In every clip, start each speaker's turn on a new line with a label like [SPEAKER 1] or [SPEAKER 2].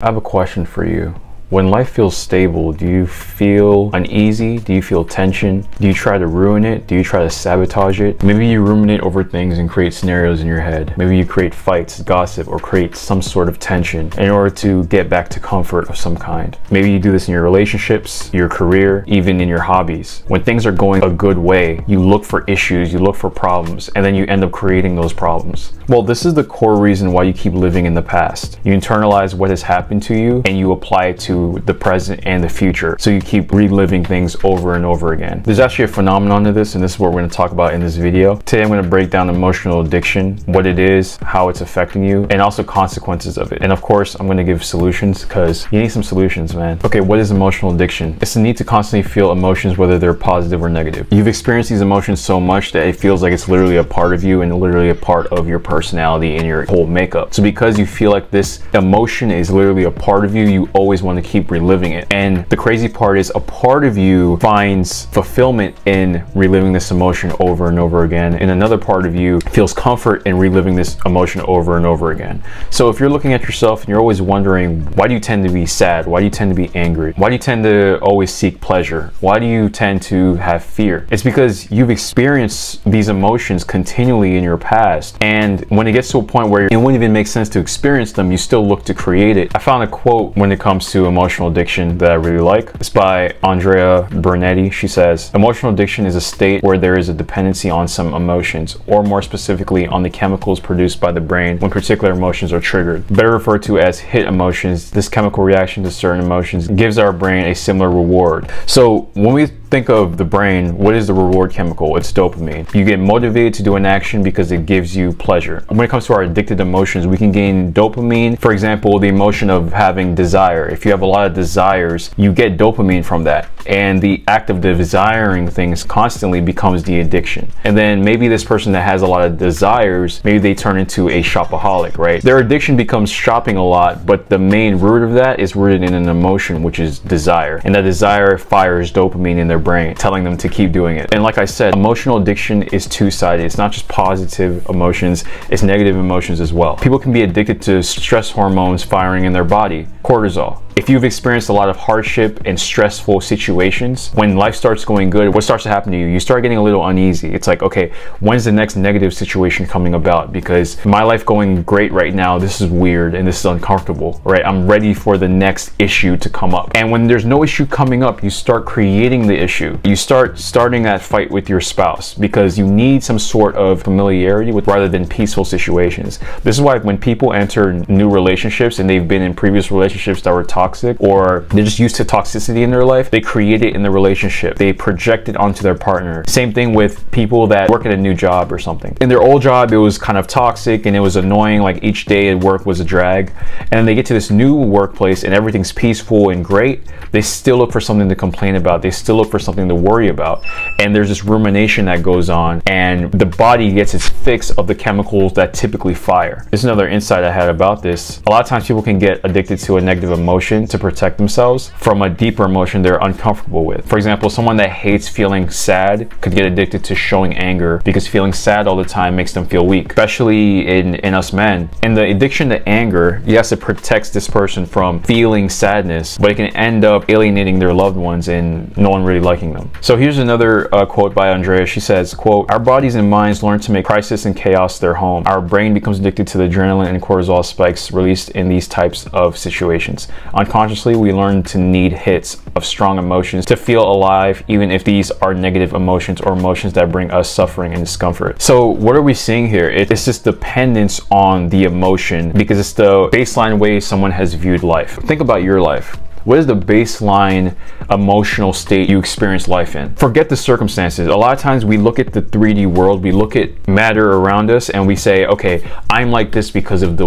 [SPEAKER 1] I have a question for you. When life feels stable, do you feel uneasy? Do you feel tension? Do you try to ruin it? Do you try to sabotage it? Maybe you ruminate over things and create scenarios in your head. Maybe you create fights, gossip, or create some sort of tension in order to get back to comfort of some kind. Maybe you do this in your relationships, your career, even in your hobbies. When things are going a good way, you look for issues, you look for problems, and then you end up creating those problems. Well, this is the core reason why you keep living in the past. You internalize what has happened to you and you apply it to the present and the future. So you keep reliving things over and over again. There's actually a phenomenon to this, and this is what we're going to talk about in this video. Today I'm going to break down emotional addiction, what it is, how it's affecting you, and also consequences of it. And of course, I'm going to give solutions because you need some solutions, man. Okay, what is emotional addiction? It's the need to constantly feel emotions, whether they're positive or negative. You've experienced these emotions so much that it feels like it's literally a part of you and literally a part of your personality and your whole makeup. So because you feel like this emotion is literally a part of you, you always want to keep reliving it. And the crazy part is a part of you finds fulfillment in reliving this emotion over and over again, and another part of you feels comfort in reliving this emotion over and over again. So if you're looking at yourself and you're always wondering, why do you tend to be sad? Why do you tend to be angry? Why do you tend to always seek pleasure? Why do you tend to have fear? It's because you've experienced these emotions continually in your past, and when it gets to a point where it wouldn't even make sense to experience them, you still look to create it. I found a quote when it comes to emotional addiction that I really like. It's by Andrea Bernetti. She says, emotional addiction is a state where there is a dependency on some emotions, or more specifically on the chemicals produced by the brain when particular emotions are triggered. Better referred to as hit emotions, this chemical reaction to certain emotions gives our brain a similar reward. So when we think of the brain, what is the reward chemical? It's dopamine. You get motivated to do an action because it gives you pleasure. When it comes to our addicted emotions, we can gain dopamine. For example, the emotion of having desire. If you have a lot of desires, you get dopamine from that. And the act of desiring things constantly becomes the addiction. And then maybe this person that has a lot of desires, maybe they turn into a shopaholic, right? Their addiction becomes shopping a lot, but the main root of that is rooted in an emotion, which is desire. And that desire fires dopamine in their brain, telling them to keep doing it. And like I said, emotional addiction is two-sided. It's not just positive emotions, it's negative emotions as well. People can be addicted to stress hormones firing in their body, cortisol. If you've experienced a lot of hardship and stressful situations, when life starts going good, what starts to happen to you? You start getting a little uneasy. It's like, okay, when's the next negative situation coming about? Because my life going great right now, this is weird and this is uncomfortable, right? I'm ready for the next issue to come up. And when there's no issue coming up, you start creating the issue. You starting that fight with your spouse because you need some sort of familiarity with rather than peaceful situations. This is why when people enter new relationships and they've been in previous relationships that were toxic, or they're just used to toxicity in their life, they create it in the relationship. They project it onto their partner. Same thing with people that work at a new job or something. In their old job, it was kind of toxic and it was annoying, like each day at work was a drag. And then they get to this new workplace and everything's peaceful and great. They still look for something to complain about. They still look for something to worry about. And there's this rumination that goes on and the body gets its fix of the chemicals that typically fire. There's another insight I had about this. A lot of times people can get addicted to a negative emotion to protect themselves from a deeper emotion they're uncomfortable with. For example, someone that hates feeling sad could get addicted to showing anger because feeling sad all the time makes them feel weak, especially in us men. And the addiction to anger, yes, it protects this person from feeling sadness, but it can end up alienating their loved ones and no one really liking them. So here's another quote by Andrea. She says, quote, our bodies and minds learn to make crisis and chaos their home. Our brain becomes addicted to the adrenaline and cortisol spikes released in these types of situations. Unconsciously, we learn to need hits of strong emotions to feel alive, even if these are negative emotions or emotions that bring us suffering and discomfort. So what are we seeing here? It's just dependence on the emotion because it's the baseline way someone has viewed life. Think about your life. What is the baseline emotional state you experience life in? Forget the circumstances. A lot of times we look at the 3D world, we look at matter around us and we say, okay, I'm like this because of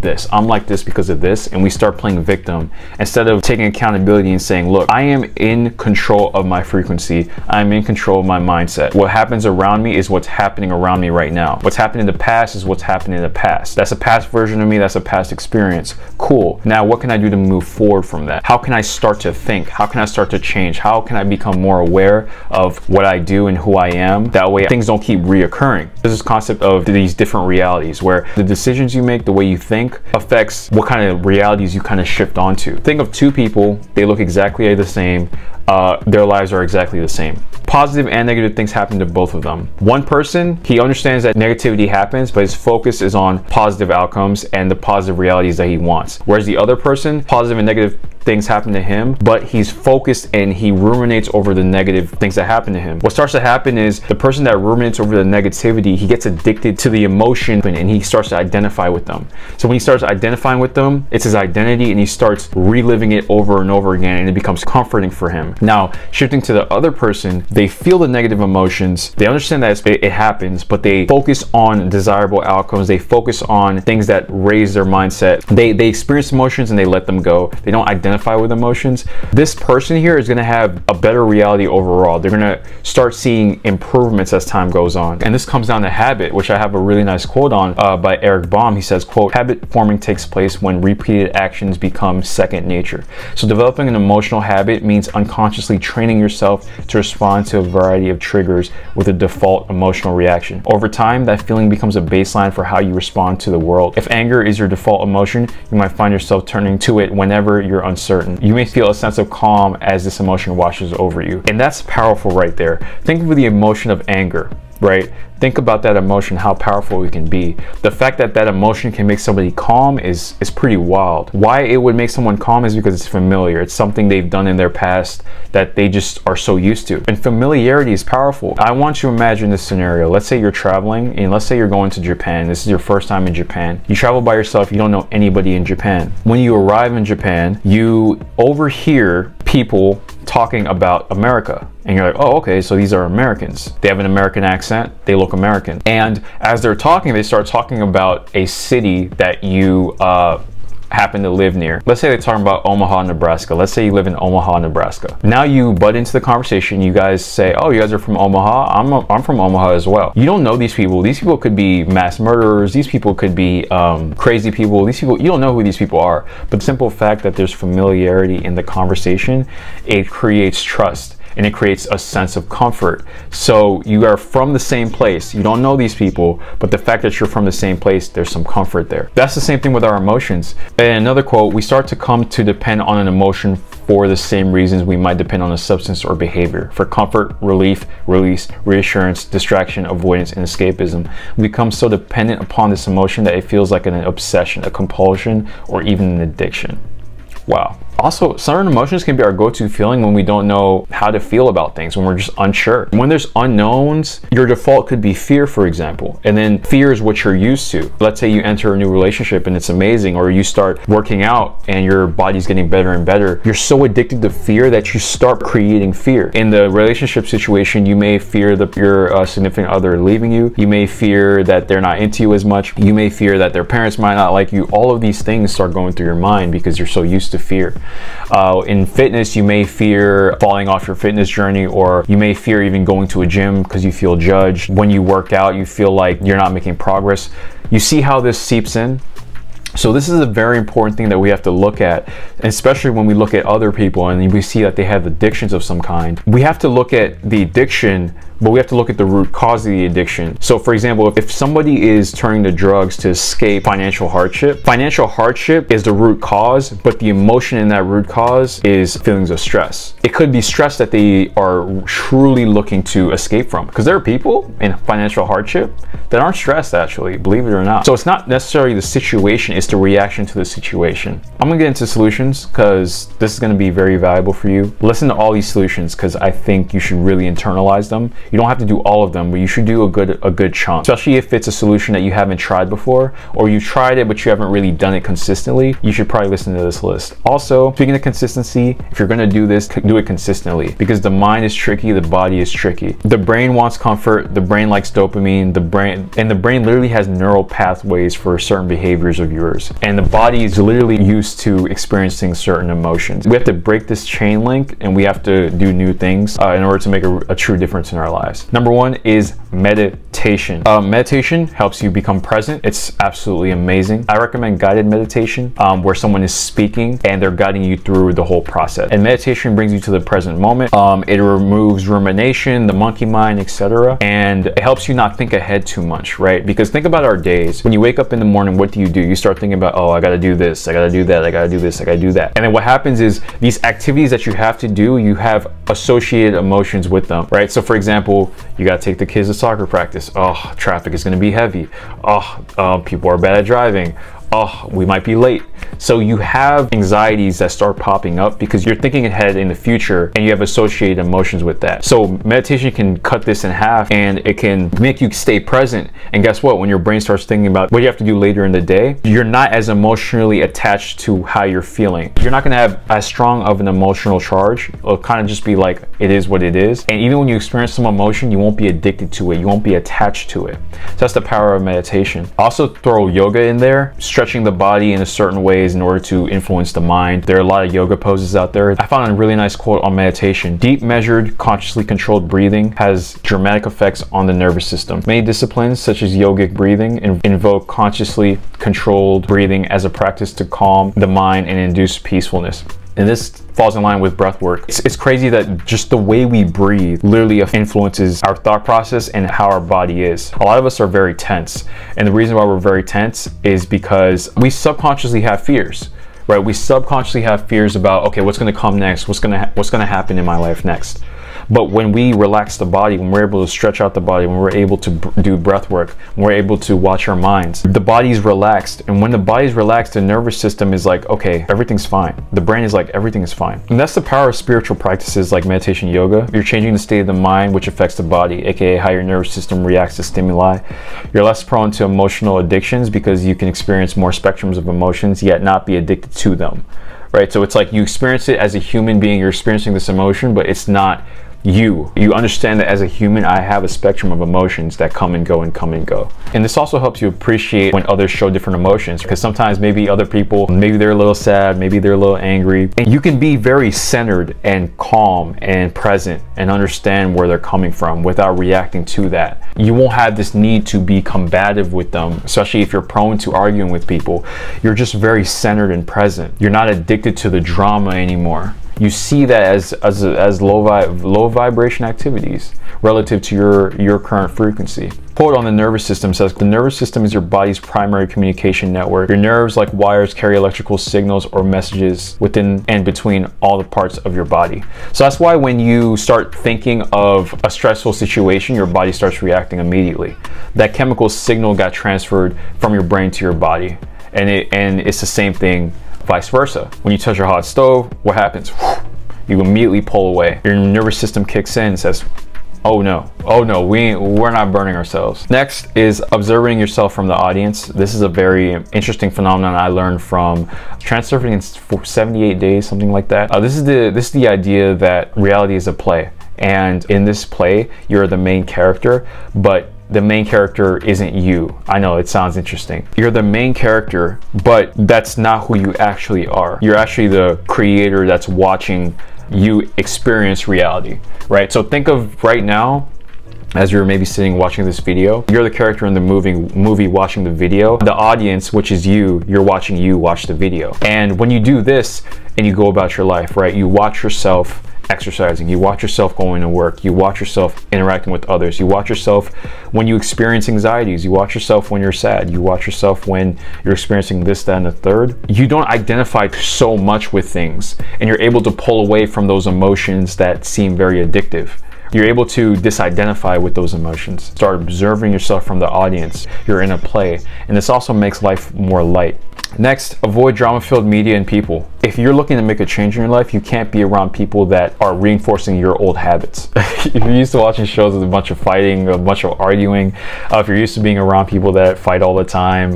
[SPEAKER 1] this. I'm like this because of this. And we start playing victim instead of taking accountability and saying, look, I am in control of my frequency. I'm in control of my mindset. What happens around me is what's happening around me right now. What's happened in the past is what's happened in the past. That's a past version of me. That's a past experience. Cool. Now, what can I do to move forward from that? How can can I start to think? How can I start to change? How can I become more aware of what I do and who I am? That way things don't keep reoccurring. There's this concept of these different realities where the decisions you make, the way you think, affects what kind of realities you kind of shift onto. Think of two people, they look exactly the same. Their lives are exactly the same. Positive and negative things happen to both of them. One person, he understands that negativity happens, but his focus is on positive outcomes and the positive realities that he wants. Whereas the other person, positive and negative things happen to him, but he's focused and he ruminates over the negative things that happen to him. What starts to happen is the person that ruminates over the negativity, he gets addicted to the emotion and he starts to identify with them. So when he starts identifying with them, it's his identity, and he starts reliving it over and over again, and it becomes comforting for him. Now, shifting to the other person, they feel the negative emotions, they understand that it happens, but they focus on desirable outcomes, they focus on things that raise their mindset. They experience emotions and they let them go. They don't identify with emotions. This person here is going to have a better reality overall. They're going to start seeing improvements as time goes on. And this comes down to habit, which I have a really nice quote on by Eric Baum. He says, quote, "Habit forming takes place when repeated actions become second nature." So developing an emotional habit means unconsciously training yourself to respond to a variety of triggers with a default emotional reaction. Over time, that feeling becomes a baseline for how you respond to the world. If anger is your default emotion, you might find yourself turning to it whenever you're uncertain. You may feel a sense of calm as this emotion washes over you. And that's powerful right there. Think of the emotion of anger, right? Think about that emotion, how powerful it can be. The fact that that emotion can make somebody calm is pretty wild. Why it would make someone calm is because it's familiar. It's something they've done in their past that they just are so used to. And familiarity is powerful. I want you to imagine this scenario. Let's say you're traveling, and let's say you're going to Japan. This is your first time in Japan. You travel by yourself. You don't know anybody in Japan. When you arrive in Japan, you overhear people talking about America, and you're like, oh, okay, so these are Americans. They have an American accent, they look American. And as they're talking, they start talking about a city that you happen to live near. Let's say they're talking about Omaha, Nebraska. Let's say you live in Omaha, Nebraska. Now you butt into the conversation. You guys say, oh, you guys are from Omaha. I'm from Omaha as well. You don't know these people. These people could be mass murderers. These people could be crazy people. These people, you don't know who these people are. But the simple fact that there's familiarity in the conversation, it creates trust. And it creates a sense of comfort. So you are from the same place. You don't know these people, but the fact that you're from the same place, there's some comfort there. That's the same thing with our emotions. And another quote, we start to come to depend on an emotion for the same reasons we might depend on a substance or behavior. For comfort, relief, release, reassurance, distraction, avoidance, and escapism. We become so dependent upon this emotion that it feels like an obsession, a compulsion, or even an addiction. Wow. Also, certain emotions can be our go-to feeling when we don't know how to feel about things, when we're just unsure. When there's unknowns, your default could be fear, for example. And then fear is what you're used to. Let's say you enter a new relationship and it's amazing, or you start working out and your body's getting better and better. You're so addicted to fear that you start creating fear. In the relationship situation, you may fear that your significant other leaving you. You may fear that they're not into you as much. You may fear that their parents might not like you. All of these things start going through your mind because you're so used to fear. In fitness, you may fear falling off your fitness journey, or you may fear even going to a gym because you feel judged. When you work out, you feel like you're not making progress. You see how this seeps in? So this is a very important thing that we have to look at, especially when we look at other people and we see that they have addictions of some kind. We have to look at the addiction, but we have to look at the root cause of the addiction. So for example, if somebody is turning to drugs to escape financial hardship is the root cause, but the emotion in that root cause is feelings of stress. It could be stress that they are truly looking to escape from, because there are people in financial hardship that aren't stressed, actually, believe it or not. So it's not necessarily the situation, it's the reaction to the situation. I'm gonna get into solutions because this is gonna be very valuable for you. Listen to all these solutions because I think you should really internalize them. You don't have to do all of them, but you should do a good chunk, especially if it's a solution that you haven't tried before, or you tried it but you haven't really done it consistently. You should probably listen to this list. Also, speaking of consistency, if you're gonna do this, do it consistently, because the mind is tricky, the body is tricky. The brain wants comfort, the brain likes dopamine, the brain literally has neural pathways for certain behaviors of yours. occurs. And the body is literally used to experiencing certain emotions. We have to break this chain link, and we have to do new things in order to make a true difference in our lives. Number one is meditation. Meditation helps you become present. It's absolutely amazing. I recommend guided meditation where someone is speaking and they're guiding you through the whole process. And meditation brings you to the present moment. It removes rumination, the monkey mind, etc. And it helps you not think ahead too much, right? Because think about our days. When you wake up in the morning, what do? You start thinking about, oh, I gotta do this, I gotta do that, I gotta do this, I gotta do that. And then what happens is these activities that you have to do, you have associated emotions with them, right? So for example, you gotta take the kids to soccer practice. Oh, traffic is gonna be heavy. Oh, people are bad at driving. Oh, we might be late. So you have anxieties that start popping up because you're thinking ahead in the future and you have associated emotions with that. So meditation can cut this in half and it can make you stay present. And guess what? When your brain starts thinking about what you have to do later in the day, you're not as emotionally attached to how you're feeling. You're not gonna have as strong of an emotional charge. It'll kind of just be like, it is what it is. And even when you experience some emotion, you won't be addicted to it. You won't be attached to it. So that's the power of meditation. Also throw yoga in there, stretching the body in a certain ways in order to influence the mind. There are a lot of yoga poses out there. I found a really nice quote on meditation. Deep, measured, consciously controlled breathing has dramatic effects on the nervous system. Many disciplines, such as yogic breathing, invoke consciously controlled breathing as a practice to calm the mind and induce peacefulness. And this falls in line with breath work. It's crazy that just the way we breathe literally influences our thought process and how our body is. A lot of us are very tense. And the reason why we're very tense is because we subconsciously have fears, right? We subconsciously have fears about, okay, what's gonna come next? What's gonna happen in my life next? But when we relax the body, when we're able to stretch out the body, when we're able to do breath work, when we're able to watch our minds, the body's relaxed. And when the body's relaxed, the nervous system is like, okay, everything's fine. The brain is like, everything is fine. And that's the power of spiritual practices like meditation, yoga. You're changing the state of the mind, which affects the body, aka how your nervous system reacts to stimuli. You're less prone to emotional addictions because you can experience more spectrums of emotions, yet not be addicted to them, right? So it's like you experience it as a human being, you're experiencing this emotion, but it's not you understand that as a human, I have a spectrum of emotions that come and go and come and go. And this also helps you appreciate when others show different emotions, because sometimes maybe other people, maybe they're a little sad, maybe they're a little angry, and you can be very centered and calm and present and understand where they're coming from without reacting to that. You won't have this need to be combative with them, especially if you're prone to arguing with people. You're just very centered and present. You're not addicted to the drama anymore. You see that as low vibration activities relative to your current frequency. Quote on the nervous system says, the nervous system is your body's primary communication network. Your nerves, like wires, carry electrical signals or messages within and between all the parts of your body. So that's why when you start thinking of a stressful situation, your body starts reacting immediately. That chemical signal got transferred from your brain to your body. And it's the same thing vice versa. When you touch a hot stove, what happens? You immediately pull away. Your nervous system kicks in and says, oh no, we're not burning ourselves. Next is observing yourself from the audience. This is a very interesting phenomenon I learned from Transurfing in 78 days, something like that. This is the idea that reality is a play. And in this play, you're the main character, but the main character isn't you. I know it sounds interesting. You're the main character, but that's not who you actually are. You're actually the creator that's watching you experience reality, right? So think of right now, as you're maybe sitting watching this video, you're the character in the movie watching the video. The audience, which is you're watching you watch the video. And when you do this and you go about your life, right? You watch yourself exercising, you watch yourself going to work, you watch yourself interacting with others, you watch yourself when you experience anxieties, you watch yourself when you're sad, you watch yourself when you're experiencing this, that, and the third. You don't identify so much with things, and you're able to pull away from those emotions that seem very addictive. You're able to disidentify with those emotions. Start observing yourself from the audience. You're in a play, and this also makes life more light. Next, avoid drama-filled media and people. If you're looking to make a change in your life, you can't be around people that are reinforcing your old habits. If you're used to watching shows with a bunch of fighting, a bunch of arguing, if you're used to being around people that fight all the time,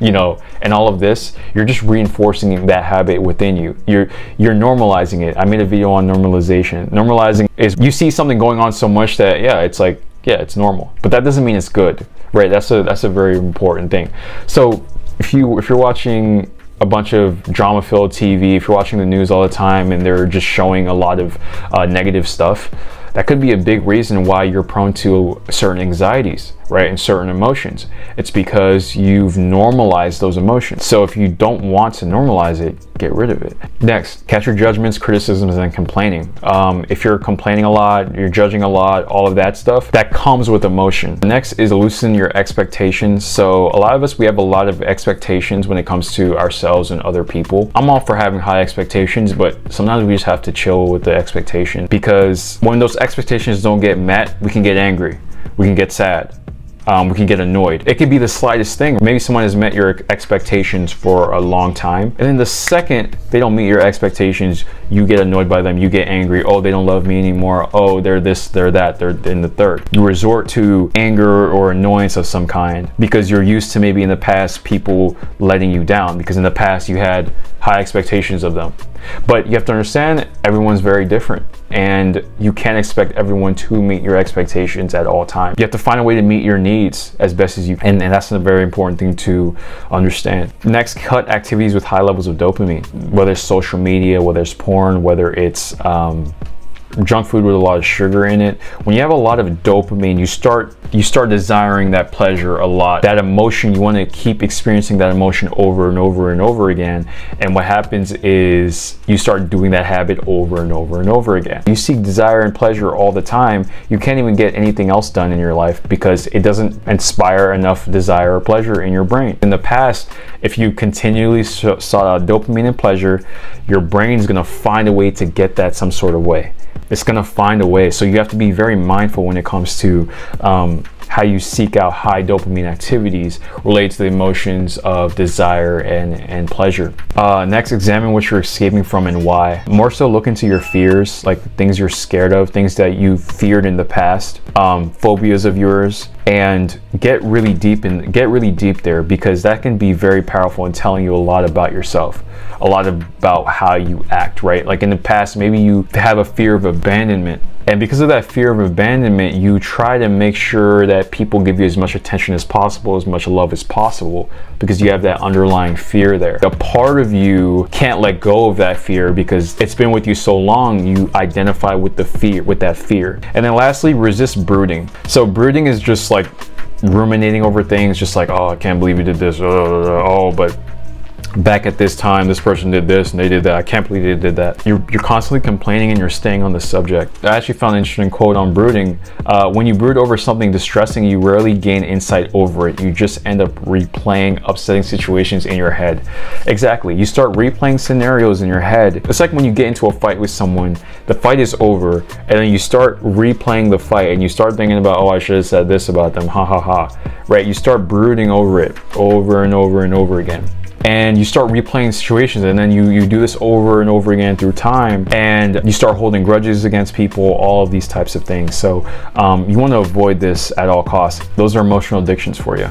[SPEAKER 1] you know, and all of this, you're just reinforcing that habit within you. You're normalizing it. I made a video on normalization. Normalizing is you see something going on so much that, yeah, it's like, yeah, it's normal. But that doesn't mean it's good, right? That's a very important thing. So If you're watching a bunch of drama-filled TV, if you're watching the news all the time and they're just showing a lot of negative stuff, that could be a big reason why you're prone to certain anxieties, right, and certain emotions. It's because you've normalized those emotions. So if you don't want to normalize it, get rid of it. Next, catch your judgments, criticisms, and complaining. If you're complaining a lot, you're judging a lot, all of that stuff, that comes with emotion. Next is loosen your expectations. So a lot of us, we have a lot of expectations when it comes to ourselves and other people. I'm all for having high expectations, but sometimes we just have to chill with the expectation, because when those expectations don't get met, we can get angry, we can get sad, we can get annoyed. It could be the slightest thing. Maybe someone has met your expectations for a long time, and then the second they don't meet your expectations, you get annoyed by them, you get angry. Oh, they don't love me anymore. Oh, they're this, they're that, they're in the third. You resort to anger or annoyance of some kind because you're used to maybe in the past people letting you down, because in the past you had high expectations of them. But you have to understand, everyone's very different, and you can't expect everyone to meet your expectations at all times. You have to find a way to meet your needs as best as you can, and that's a very important thing to understand. Next, cut activities with high levels of dopamine, whether it's social media, whether it's porn, whether it's junk food with a lot of sugar in it. When you have a lot of dopamine, you start desiring that pleasure a lot, that emotion. You want to keep experiencing that emotion over and over and over again, and what happens is you start doing that habit over and over and over again. You seek desire and pleasure all the time, you can't even get anything else done in your life because it doesn't inspire enough desire or pleasure in your brain. In the past, if you continually sought out dopamine and pleasure, your brain is going to find a way to get that some sort of way. It's going to find a way. So you have to be very mindful when it comes to how you seek out high dopamine activities related to the emotions of desire and pleasure. Next, examine what you're escaping from and why. More so, look into your fears, like things you're scared of, things that you feared in the past, phobias of yours, and get really deep there, because that can be very powerful in telling you a lot about yourself, a lot about how you act, right? Like in the past, maybe you have a fear of abandonment, and because of that fear of abandonment, you try to make sure that people give you as much attention as possible, as much love as possible, because you have that underlying fear there. A part of you can't let go of that fear because it's been with you so long. You identify with the fear, with that fear. And then lastly, resist brooding. So brooding is just like ruminating over things, just like, oh, I can't believe you did this, oh, but back at this time this person did this and they did that, I can't believe they did that. You're constantly complaining and you're staying on the subject. I actually found an interesting quote on brooding. When you brood over something distressing, you rarely gain insight over it. You just end up replaying upsetting situations in your head. Exactly, you start replaying scenarios in your head. It's like when you get into a fight with someone, the fight is over, and then you start replaying the fight and you start thinking about, oh, I should have said this about them, ha ha ha, right? You start brooding over it over and over and over again. And you start replaying situations, and then you do this over and over again through time, and you start holding grudges against people, all of these types of things. So you want to avoid this at all costs. Those are emotional addictions for you.